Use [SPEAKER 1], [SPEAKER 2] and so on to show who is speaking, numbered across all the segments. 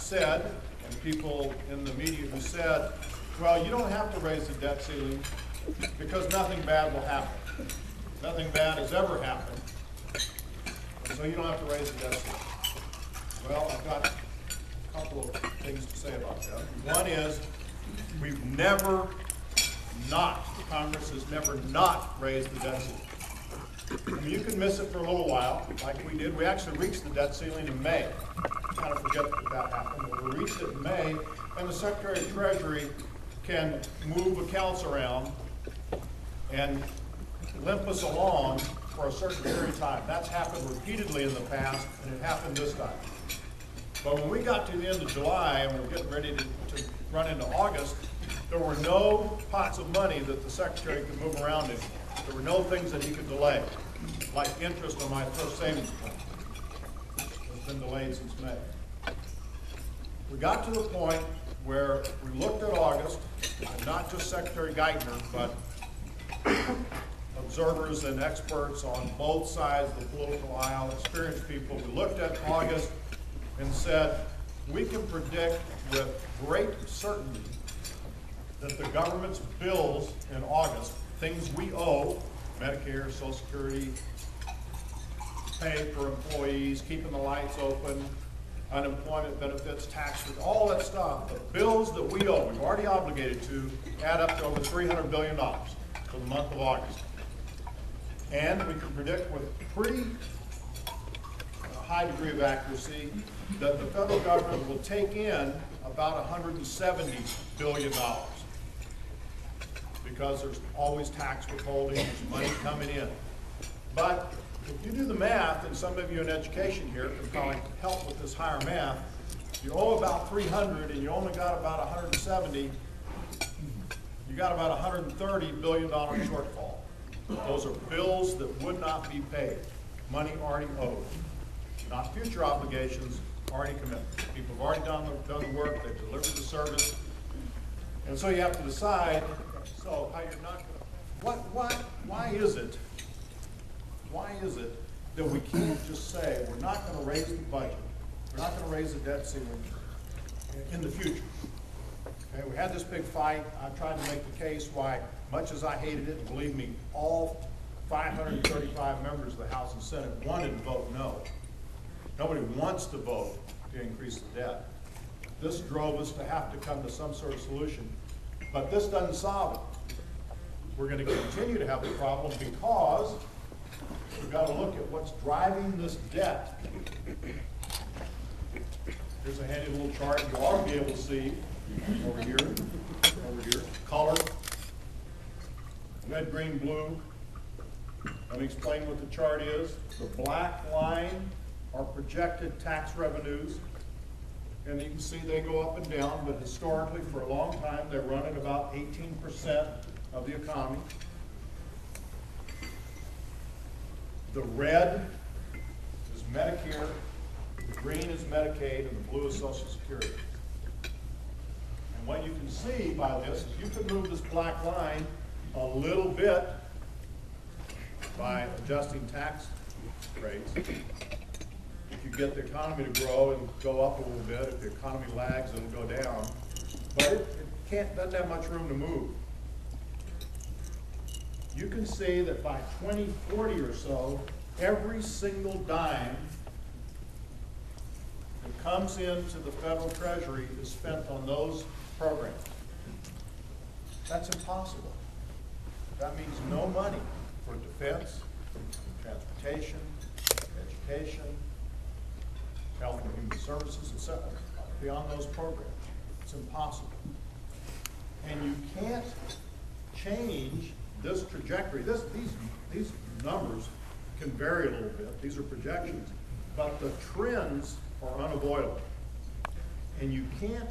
[SPEAKER 1] said, and people in the media who said, well, you don't have to raise the debt ceiling because nothing bad will happen. Nothing bad has ever happened, so you don't have to raise the debt ceiling. Well, I've got a couple of things to say about that. One is, we've never not, Congress has never not raised the debt ceiling. I mean, you can miss it for a little while, like we did. We actually reached the debt ceiling in May. Kind of forget that happened, but we reached it in May, and the Secretary of Treasury can move accounts around and limp us along for a certain period of time. That's happened repeatedly in the past, and it happened this time. But when we got to the end of July and we were getting ready to run into August, there were no pots of money that the Secretary could move around in. There were no things that he could delay, like interest on my first savings plan. It's been delayed since May. We got to the point where we looked at August, and not just Secretary Geithner, but observers and experts on both sides of the political aisle, experienced people. We looked at August and said, we can predict with great certainty that the government's bills in August, things we owe, Medicare, Social Security, pay for employees, keeping the lights open, unemployment benefits, taxes, all that stuff, the bills that we owe, we've already obligated to, add up to over $300 billion for the month of August. And we can predict with pretty high degree of accuracy that the federal government will take in about $170 billion. Because there's always tax withholding, there's money coming in. But if you do the math, and some of you in education here can probably help with this higher math, you owe about 300 and you only got about 170, you got about $130 billion shortfall. Those are bills that would not be paid, money already owed, not future obligations, already committed. People have already done the work, they've delivered the service, and so you have to decide. So how you're not going to, why is it that we can't just say we're not going to raise the budget, we're not going to raise the debt ceiling in the future? Okay, we had this big fight. I tried to make the case why, much as I hated it, and believe me, all 535 members of the House and Senate wanted to vote no. Nobody wants to vote to increase the debt. This drove us to have to come to some sort of solution. But this doesn't solve it. We're going to continue to have the problem because we've got to look at what's driving this debt. Here's a handy little chart you ought to be able to see over here, color, red, green, blue. Let me explain what the chart is. The black line are projected tax revenues. And you can see they go up and down, but historically, for a long time, they're running about 18% of the economy. The red is Medicare, the green is Medicaid, and the blue is Social Security. And what you can see by this is you can move this black line a little bit by adjusting tax rates. If you get the economy to grow and go up a little bit, if the economy lags, it'll go down. But it doesn't have much room to move. You can see that by 2040 or so, every single dime that comes into the federal treasury is spent on those programs. That's impossible. That means no money for defense, transportation, education, health and human services, etc., beyond those programs. It's impossible. And you can't change this trajectory. These numbers can vary a little bit. These are projections. But the trends are unavoidable. And you can't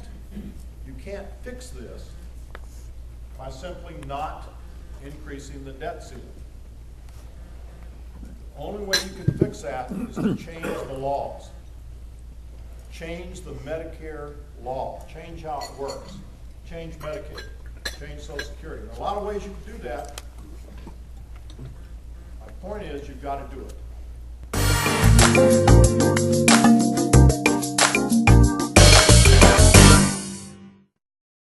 [SPEAKER 1] fix this by simply not increasing the debt ceiling. The only way you can fix that is to change the laws. Change the Medicare law. Change how it works. Change Medicaid. Change Social Security. There are a lot of ways you can do that. My point is, you've got to do it.